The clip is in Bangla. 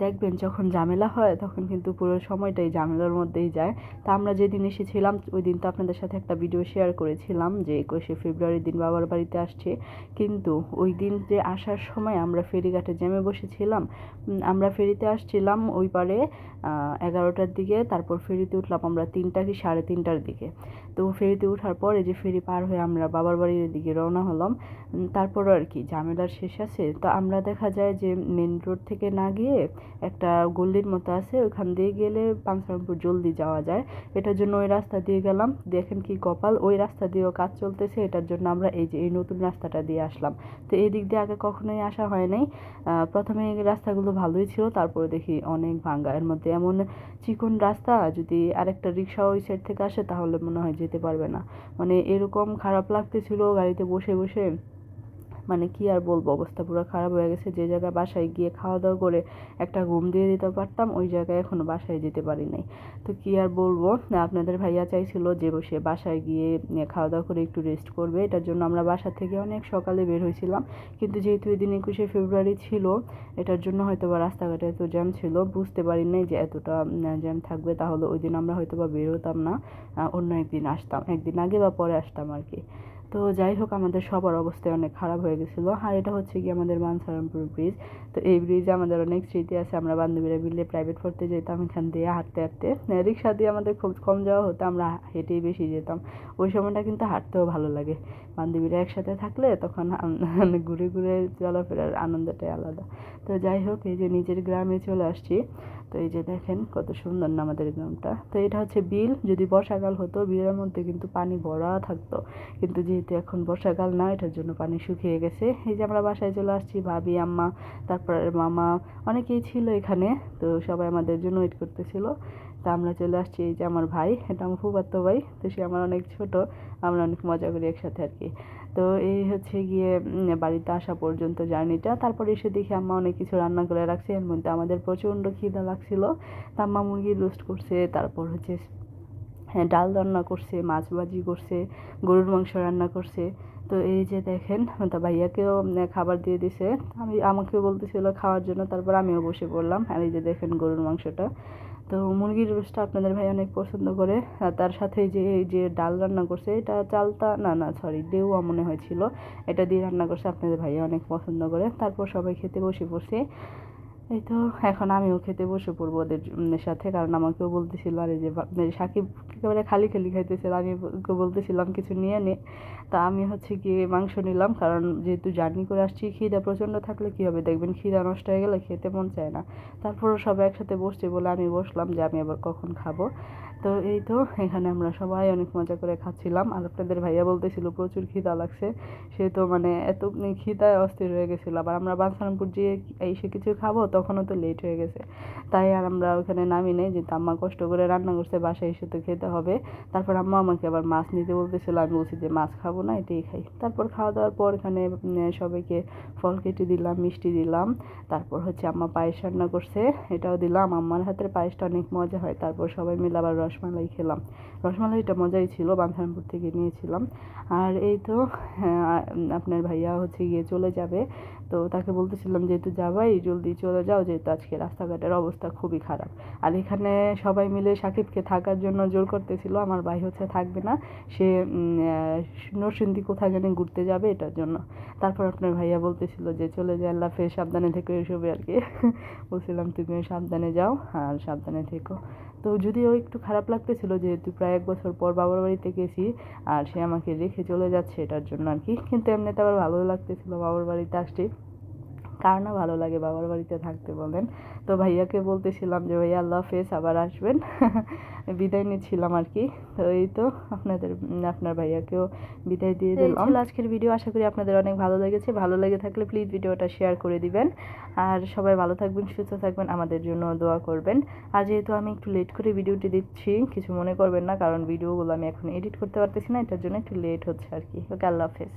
দেখবেন যখন ঝামেলা হয় তখন কিন্তু পুরো সময়টাই ঝামেলার মধ্যেই যায়। তা আমরা যেদিন এসেছিলাম ওই দিন তো আপনাদের সাথে একটা ভিডিও শেয়ার করেছিলাম যে 21শে ফেব্রুয়ারির দিন বাবার বাড়িতে আসছে, কিন্তু ওই দিন যে আসার সময় আমরা ফেরিঘাটে জ্যামে বসেছিলাম। আমরা ফেরিতে আসছিলাম ওই পারে 11টার দিকে, তারপর ফেরিতে উঠলাম আমরা 3টা কি 3:30টার দিকে। তো ফেরিতে ওঠার পরে যে ফেরি পার হয়ে আমরা বাবার বাড়ির দিকে রওনা হলাম। তারপর আর কি ঝামেলার শেষ আছে। তো আমরা দেখা যায় যে মেন রোড থেকে না গিয়ে একটা গলির মতো আছে, ওইখান দিয়ে গেলে পাংশারামপুর জলদি যাওয়া যায়। এটার জন্য ওই রাস্তা দিয়ে গেলাম। দেখেন কি কপাল, ওই রাস্তা দিয়েও কাজ চলতেছে, এটার জন্য আমরা এই যে এই নতুন রাস্তাটা দিয়ে আসলাম। তো এই দিক দিয়ে আগে কখনোই আসা হয় নাই। প্রথমে এই রাস্তাগুলো ভালোই ছিল, তারপরে দেখি অনেক ভাঙ্গা। এর মধ্যে এমন চিকন রাস্তা, যদি আরেকটা রিক্সা ওই সাইড থেকে আসে তাহলে মনে হয় যেতে পারবে না। মানে এরকম খারাপ লাগতেছিল গাড়িতে বসে বসে, মানে কি আর বলবো, অবস্থা পুরো খারাপ হয়ে গেছে। যে জায়গায় বাসায় গিয়ে খাওয়া দাওয়া করে একটা ঘুম দিয়ে দিতে পারতাম, ওই জায়গায় এখনো বাসায় যেতে পারি নাই। তো কি আর বলবো, আপনাদের ভাইয়া চাইছিল যে বসে বাসায় গিয়ে খাওয়া দাওয়া করে একটু রেস্ট করবে, এটার জন্য আমরা বাসা থেকে অনেক সকালে বের হয়েছিলাম। কিন্তু যেহেতু এই দিন 21শে ফেব্রুয়ারি ছিল, এটার জন্য হয়তো বা রাস্তাঘাটে এত জ্যাম ছিল, বুঝতে পারি নাই যে এতটা জ্যাম থাকবে। তাহলে ওই দিন আমরা হয়তো বা বের হতাম না, অন্য একদিন আসতাম, একদিন আগে বা পরে আসতাম আর কি। তো যাই হোক, আমাদের সবার অবস্থায় অনেক খারাপ হয়ে গেছিলো। আর এটা হচ্ছে কি আমাদের পাংশারামপুর ব্রিজ। তো এই ব্রিজে আমাদের অনেক স্মৃতি আছে। আমরা বান্ধবীরা মিলে প্রাইভেট পড়তে যেতাম এখান দিয়ে হাঁটতে হাঁটতে। রিক্সা দিয়ে আমাদের খুব কম যাওয়া হতো, আমরা হেঁটেই বেশি যেতাম। ওই সময়টা কিন্তু হাঁটতেও ভালো লাগে, বান্ধবীরা একসাথে থাকলে তখন ঘুরে ঘুরে চলাফেরার আনন্দটাই আলাদা। তো যাই হোক, এই যে নিজের গ্রামে চলে আসছি। তো এই যে দেখেন কত সুন্দর না আমাদের গ্রামটা। তো এটা হচ্ছে বিল। যদি বর্ষাকাল হতো বিলের মধ্যে কিন্তু পানি ভরা থাকতো, কিন্তু যেহেতু এখন বর্ষাকাল না, এটার জন্য পানি শুকিয়ে গেছে। এই যে আমরা বাসায় চলে আসছি, ভাবি, আম্মা, তারপর মামা, অনেকেই ছিল এখানে। তো সবাই আমাদের জন্য ওয়েট করতেছিল। তা আমরা চলে আসছি। এই যে আমার ভাই, এটা আমার ফুফাতো ভাই, তো সে আমার অনেক ছোট, আমরা অনেক মজা করি একসাথে আর কি। তো এই হচ্ছে গিয়ে বাড়িতে আসা পর্যন্ত জার্নিটা। তারপর এসে দেখি আম্মা অনেক কিছু রান্না করে রাখছে, এর মধ্যে আমাদের প্রচণ্ড খিদা লাগছিল। তা আম্মা মুরগির রোস্ট করছে, তারপর হচ্ছে ডাল রান্না করছে, মাছ ভাজি করছে, গরুর মাংস রান্না করছে। তো এই যে দেখেন, তা ভাইয়াকেও খাবার দিয়ে দিছে, আমাকেও বলতেছিল খাওয়ার জন্য, তারপর আমিও বসে পড়লাম। আর এই যে দেখেন গরুর মাংসটা। তো মুরগির রোস্টটা আপনাদের ভাই অনেক পছন্দ করে। আর তার সাথে এই যে ডাল রান্না করছে, এটা চালতা না না সরি ডেউয়া মনে হয়েছিল, এটা দিয়ে রান্না করছে, আপনাদের ভাইয়া অনেক পছন্দ করে। তারপর সবাই খেতে বসে পড়ছে। এই তো এখন আমিও খেতে বসে পড়বো ওদের সাথে, কারণ আমাকেও বলতেছিল, আর এই যে সাকিব একেবারে খালি খালি খাইতেছিল, আমি ওকে বলতেছিলাম কিছু নিয়ে নে। তা আমি হচ্ছে গিয়ে মাংস নিলাম, কারণ যেহেতু জার্নি করে আসছি, খিদা প্রচণ্ড থাকলে কী হবে, দেখবেন খিদা নষ্ট হয়ে গেলে খেতে মন চায় না। তারপরও সবাই একসাথে বসছে বলে আমি বসলাম যে আমি আবার কখন খাবো। তো এই তো এখানে আমরা সবাই অনেক মজা করে খাচ্ছিলাম। আর আপনাদের ভাইয়া বলতেছিল প্রচুর খিদা লাগছে, সে তো মানে এত খিদায় অস্থির হয়ে গেছিলো। আবার আমরা পাংশারামপুর যেয়ে এসে কিছু খাবো, তখনও তো লেট হয়ে গেছে, তাই আর আমরা ওখানে নামি নেই, যেহেতু আম্মা কষ্ট করে রান্না করছে, বাসায় এসে তো খেতে হবে। তারপর আম্মা আমাকে আবার মাছ নিতে বলতেছিল, আমি বলছি যে মাছ খাবো না, এটাই খাই। তারপর খাওয়া দাওয়ার পর এখানে সবাইকে ফল কেটে দিলাম, মিষ্টি দিলাম। তারপর হচ্ছে আম্মা পায়েস রান্না করছে, এটাও দিলাম। আম্মার হাতের পায়েসটা অনেক মজা হয়। তারপর সবাই মিলে আবার রসমালাই খেলাম। রসমালাইটা মজাই ছিল, পাংশারামপুর থেকে নিয়েছিলাম। আর এই তো আপনার ভাইয়া হচ্ছে গিয়ে চলে যাবে। তো তাকে বলতেছিলাম যেহেতু যাবাই জলদি চলে যাও, যেহেতু আজকে রাস্তাঘাটের অবস্থা খুবই খারাপ। আর এখানে সবাই মিলে সাকিবকে থাকার জন্য জোর করতেছিল, আমার ভাই হচ্ছে থাকবে না, সে নরসিংদী কোথায় জানি ঘুরতে যাবে, এটার জন্য। তারপর আপনার ভাইয়া বলতেছিল যে চলে যায়, আল্লাহ হাফেজ, সাবধানে থেকো এসবে আর কি। বলছিলাম তুমিও সাবধানে যাও আর সাবধানে থেকো। তো যদিও একটু খারাপ লাগতেছিল, যেহেতু প্রায় 1 বছর পর বাবার বাড়িতে গেছি আর সে আমাকে রেখে চলে যাচ্ছে, এটার জন্য আর কি। কিন্তু এমনিতে আবার ভালোই লাগতেছিল বাবার বাড়িতে আসছি, কার না ভালো লাগে বাবার বাড়িতে থাকতে বলেন। তো ভাইয়াকে বলতেছিলাম যে ভাইয়া আল্লাহ হাফেজ, আবার আসবেন। বিদায় নিচ্ছিলাম আর কি। তো এই তো আপনার ভাইয়াকেও বিদায় দিয়ে দিলাম। আজকের ভিডিও, আশা করি আপনাদের অনেক ভালো লেগেছে। ভালো লেগে থাকলে প্লিজ ভিডিওটা শেয়ার করে দিবেন। আর সবাই ভালো থাকবেন, সুস্থ থাকবেন, আমাদের জন্য দোয়া করবেন। আর যেহেতু আমি একটু লেট করে ভিডিওটি দিচ্ছি, কিছু মনে করবেন না, কারণ ভিডিওগুলো আমি এখন এডিট করতে পারতেছি না, এটার জন্য একটু লেট হচ্ছে আর কি। ওকে, আল্লাহ হাফেজ।